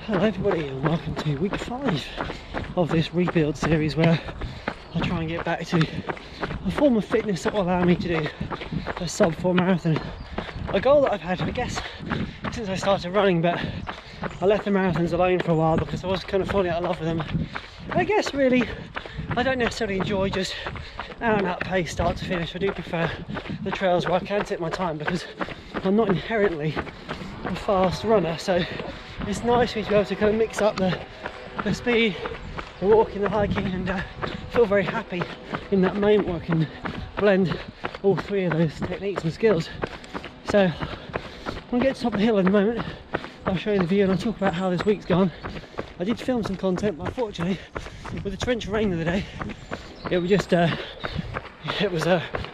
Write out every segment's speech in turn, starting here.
Hello everybody and welcome to week 5 of this rebuild series where I try and get back to a form of fitness that will allow me to do a sub-4 marathon. A goal that I've had, I guess, since I started running, but I left the marathons alone for a while because I was kind of falling out of love with them. And I guess really I don't necessarily enjoy just out and out pace start to finish. I do prefer the trails where I can take my time because I'm not inherently a fast runner, so it's nice for me to be able to kind of mix up the speed, the walking, the hiking, and feel very happy in that moment where I can blend all three of those techniques and skills. So when I get to the top of the hill in a moment, I'll show you the view and I'll talk about how this week's gone. I did film some content, but unfortunately with the torrential rain of the day, it was just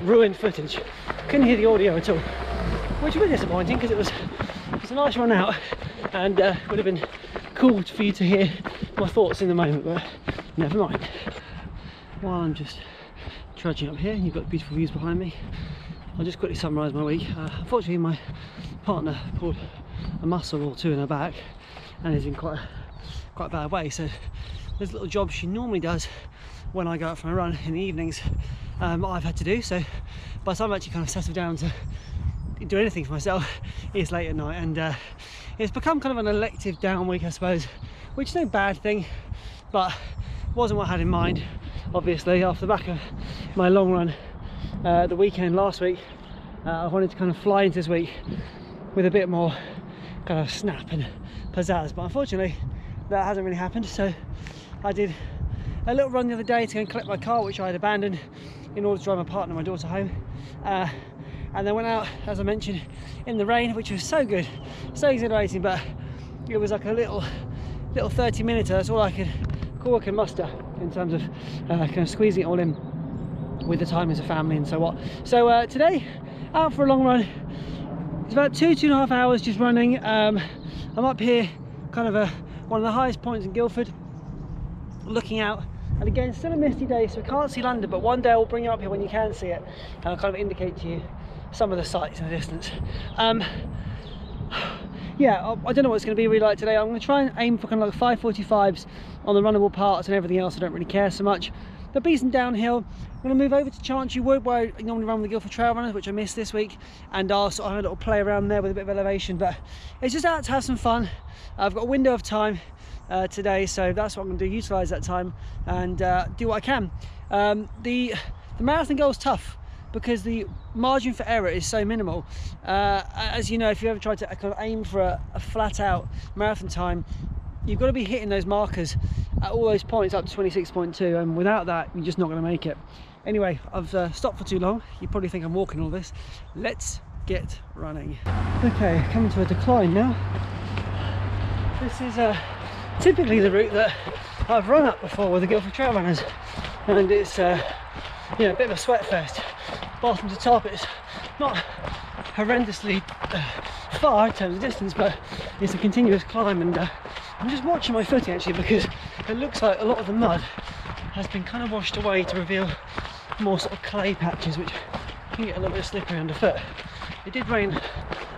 ruined footage. Couldn't hear the audio at all, which was disappointing because it was a nice run out and would have been cool for you to hear my thoughts in the moment, but never mind. While I'm just trudging up here, you've got beautiful views behind me, I'll just quickly summarise my week. Unfortunately my partner pulled a muscle or two in her back and is in quite a bad way, so there's little jobs she normally does when I go out for a run in the evenings I've had to do, so by the time I've actually kind of settled down to do anything for myself, it's late at night, and it's become kind of an elective down week, I suppose, which is no bad thing, but wasn't what I had in mind. Obviously after the back of my long run the weekend last week, I wanted to kind of fly into this week with a bit more kind of snap and pizzazz, but unfortunately that hasn't really happened. So I did a little run the other day to go and collect my car, which I had abandoned in order to drive my partner and my daughter home, and then went out, as I mentioned, in the rain, which was so good, so exhilarating, but it was like a little 30-minute. That's all I could muster in terms of kind of squeezing it all in with the time as a family and so what. So today, out for a long run. It's about 2.5 hours just running. I'm up here, kind of one of the highest points in Guildford, looking out, and again, still a misty day, so we can't see London, but one day I'll bring you up here when you can see it, and I'll kind of indicate to you some of the sights in the distance. Yeah, I don't know what it's going to be really like today. I'm going to try and aim for kind of like 5:45s on the runnable parts, and everything else I don't really care so much. There'll be some downhill. I'm going to move over to Chantry Wood, where I normally run with the Guildford Trail Runners, which I missed this week, and I'll sort of have a little play around there with a bit of elevation, but it's just out to have some fun. I've got a window of time today, so that's what I'm going to do, utilise that time and do what I can. The marathon goal is tough because the margin for error is so minimal. As you know, if you ever tried to kind of aim for a flat out marathon time, you've got to be hitting those markers at all those points up to 26.2, and without that you're just not going to make it. Anyway, I've stopped for too long. You probably think I'm walking all this. Let's get running. Okay, coming to a decline now. This is typically the route that I've run up before with the Guildford Trail Runners, and it's you know, a bit of a sweat fest. Bottom to top, it's not horrendously far in terms of distance, but it's a continuous climb, and I'm just watching my footing actually, because it looks like a lot of the mud has been kind of washed away to reveal more sort of clay patches, which can get a little bit slippery underfoot. It did rain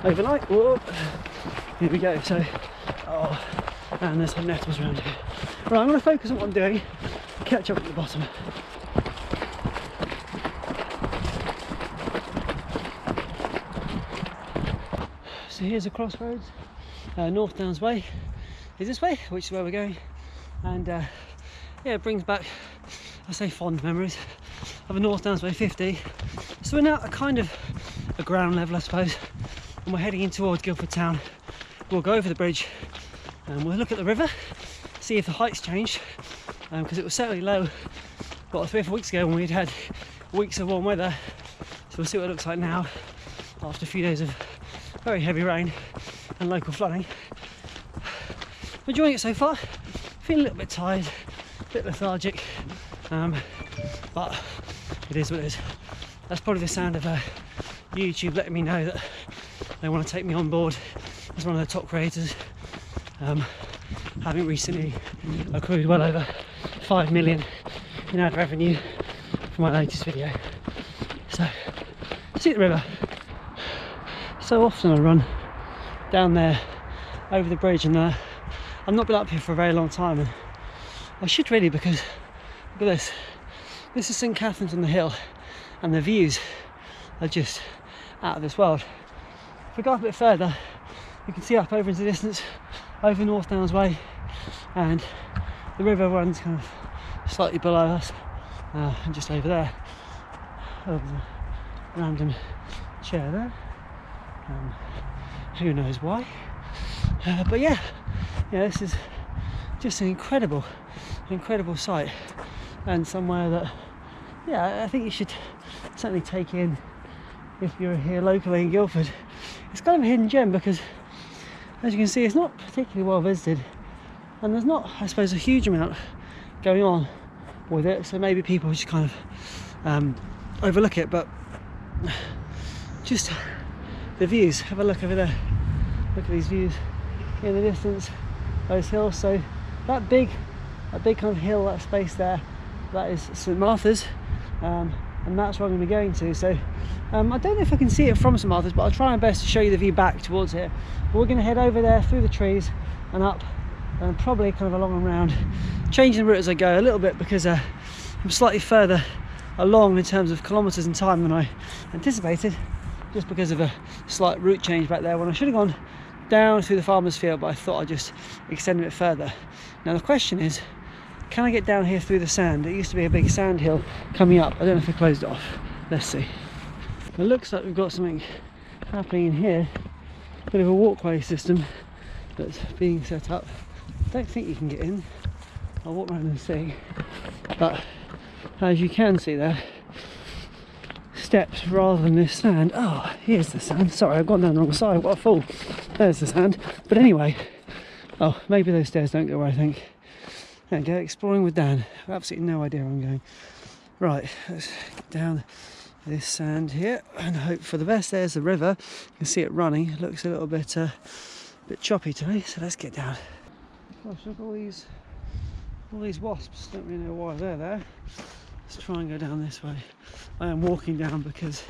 overnight. Whoa. Here we go. So, oh, and there's some nettles around here. Right, I'm going to focus on what I'm doing, catch up at the bottom. So here's a crossroads. North Downs Way is this way, which is where we're going, and yeah, it brings back, I say, fond memories of a North Downs Way 50. So we're now at kind of a ground level, I suppose, and we're heading in towards Guildford town. We'll go over the bridge and we'll look at the river, see if the height's changed, because it was certainly low about 3 or 4 weeks ago when we'd had weeks of warm weather. So we'll see what it looks like now after a few days of very heavy rain and local flooding. I'm enjoying it so far. Feeling a little bit tired, a bit lethargic, but it is what it is. That's probably the sound of YouTube letting me know that they want to take me on board as one of the top creators, having recently accrued well over 5 million in ad revenue for my latest video. So, see the river. So often I run down there over the bridge, and I I've not been up here for a very long time, and I should really, because look at this. This is St Catherine's on the Hill, and the views are just out of this world. If we go up a bit further, you can see up over into the distance, over North Downs Way, and the river runs kind of slightly below us, and just over there. Oh, there's a random chair there. Who knows why? But yeah, this is just an incredible sight, and somewhere that, I think you should certainly take in if you're here locally in Guildford. It's kind of a hidden gem because, as you can see, it's not particularly well visited, and there's not, I suppose, a huge amount going on with it, so maybe people just kind of overlook it. But just the views, have a look over there, look at these views in the distance, those hills. So that big kind of hill, that space there, that is St Martha's, and that's where I'm going to be going to. So I don't know if I can see it from St Martha's, but I'll try my best to show you the view back towards here. But we're going to head over there through the trees and up, and probably kind of along and round, changing the route as I go a little bit, because I'm slightly further along in terms of kilometres and time than I anticipated, just because of a slight route change back there when I should have gone down through the farmer's field, but I thought I'd just extend it further. Now the question is, can I get down here through the sand? It used to be a big sand hill coming up. I don't know if they closed it off. Let's see. It looks like we've got something happening in here, a bit of a walkway system that's being set up. I don't think you can get in. I'll walk around and see. But as you can see there, steps rather than this sand. Oh, here's the sand. Sorry, I've gone down the wrong side. What a fool. There's the sand. But anyway, oh, maybe those stairs don't go where I think. There we go, exploring with Dan. I've absolutely no idea where I'm going. Right, let's get down this sand here and hope for the best. There's the river. You can see it running. It looks a little bit choppy today, so let's get down. Gosh, look at all these wasps. Don't really know why they're there. Let's try and go down this way. I am walking down because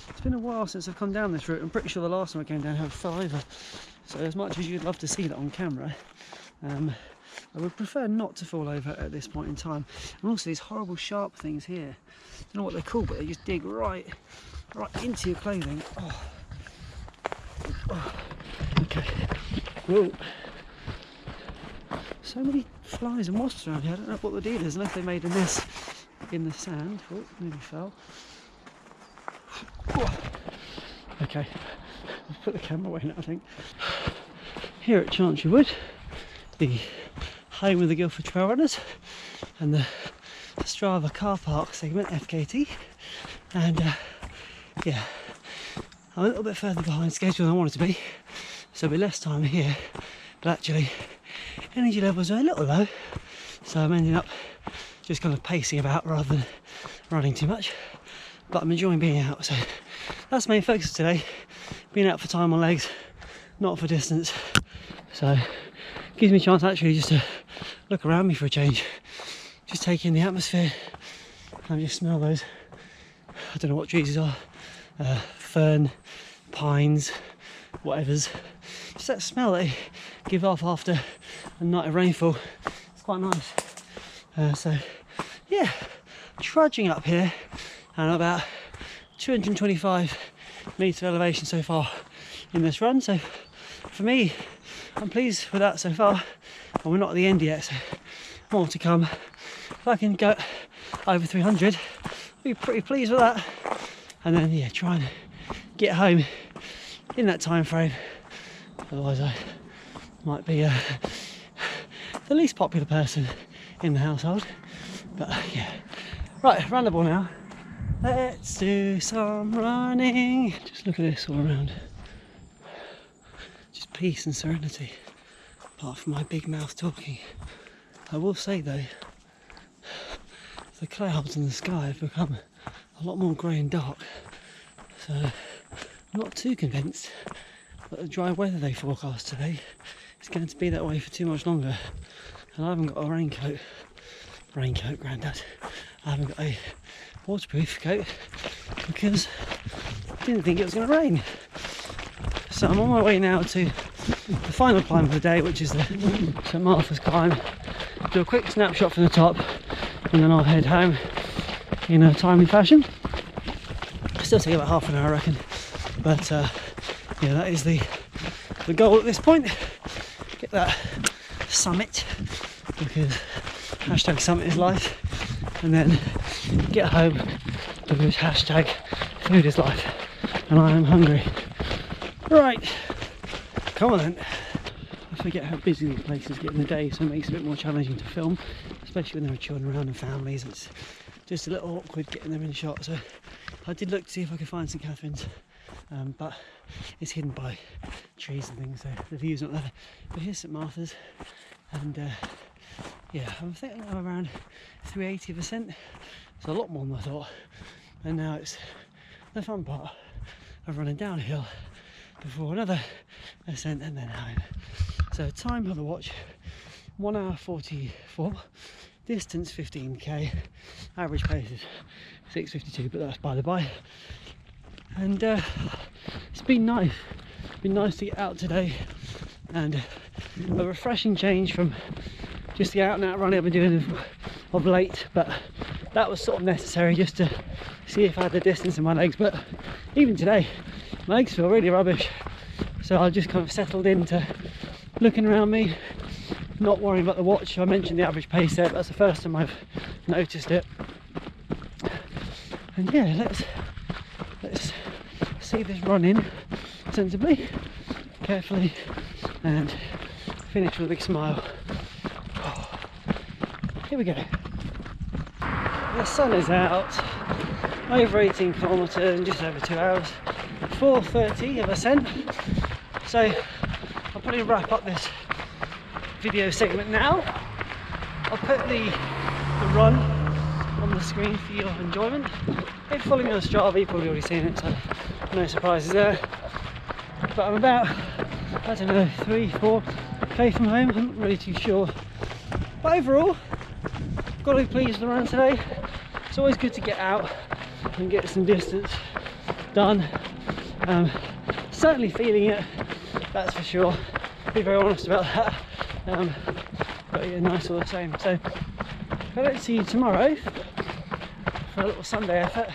it's been a while since I've come down this route. I'm pretty sure the last time I came down I fell over. So as much as you'd love to see that on camera, I would prefer not to fall over at this point in time. And also these horrible sharp things here. I don't know what they're called, but they just dig right into your clothing. Oh. Okay. Whoa. So many flies and wasps around here. I don't know what the deal is, unless they made a nest in the sand. Oh, nearly fell. Okay, I'll put the camera away now, I think. Here at Chantry Wood, the home of the Guildford Trail Runners and the Strava car park segment, FKT, and I'm a little bit further behind schedule than I wanted to be, so there'll be less time here, but actually energy levels are a little low, so I'm ending up just kind of pacing about rather than running too much. But I'm enjoying being out, so that's my main focus today, being out for time on legs, not for distance. So it gives me a chance actually just to look around me for a change, just take in the atmosphere and just smell those, I don't know what trees these are, fern, pines, whatever's, just that smell they give off after a night of rainfall. It's quite nice. So yeah, trudging up here and about 225 metre elevation so far in this run. So for me, I'm pleased with that so far, and we're not at the end yet, so more to come. If I can go over 300, I'll be pretty pleased with that, and then try and get home in that time frame. Otherwise I might be the least popular person in the household. But right, runnable now. Let's do some running. Just look at this all around. Just peace and serenity, apart from my big mouth talking. I will say though, the clouds in the sky have become a lot more grey and dark, so I'm not too convinced that the dry weather they forecast today is going to be that way for too much longer. And I haven't got a raincoat, grandad. I haven't got a waterproof coat because I didn't think it was going to rain. So I'm on my way now to the final climb of the day, which is the St Martha's climb. Do a quick snapshot from the top, and then I'll head home in a timely fashion. Still take about half an hour, I reckon. But yeah, that is the goal at this point. Get that summit, because hashtag summit is life, and then get home because hashtag food is life, and I am hungry. Right, come on then. I forget how busy these places get in the day, so it makes it a bit more challenging to film, especially when there are children around and families. It's just a little awkward getting them in shot. So I did look to see if I could find St Catherine's, but it's hidden by trees and things, so the view's not there. But here's St Martha's, and yeah, I'm thinking I'm around 380%. It's a lot more than I thought, and now it's the fun part of running downhill before another ascent and then home. So time on the watch, 1 hour 44, distance 15k, average pace is 6:52, but that's by the by. And it's been nice. Been nice to get out today, and a refreshing change from just the out and out running I've been doing of late, but that was sort of necessary just to see if I had the distance in my legs. But even today my legs feel really rubbish, so I just kind of settled into looking around me, not worrying about the watch. I mentioned the average pace there, but that's the first time I've noticed it. And yeah, let's see this run in sensibly, carefully, and finish with a big smile. Oh, here we go. The sun is out, over 18 kilometres in just over 2 hours, 4:30 of ascent. So I'll probably wrap up this video segment now. I'll put the run on the screen for your enjoyment. If you follow me on Strava, you've probably already seen it, so no surprises there. But I'm about, I don't know, 3-4k from home. I'm not really too sure. But overall, got to be pleased with the run today. It's always good to get out and get some distance done. Certainly feeling it, that's for sure. Be very honest about that. But yeah, nice all the same. So if I don't see you tomorrow for a little Sunday effort,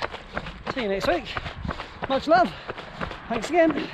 see you next week. Much love. Thanks again.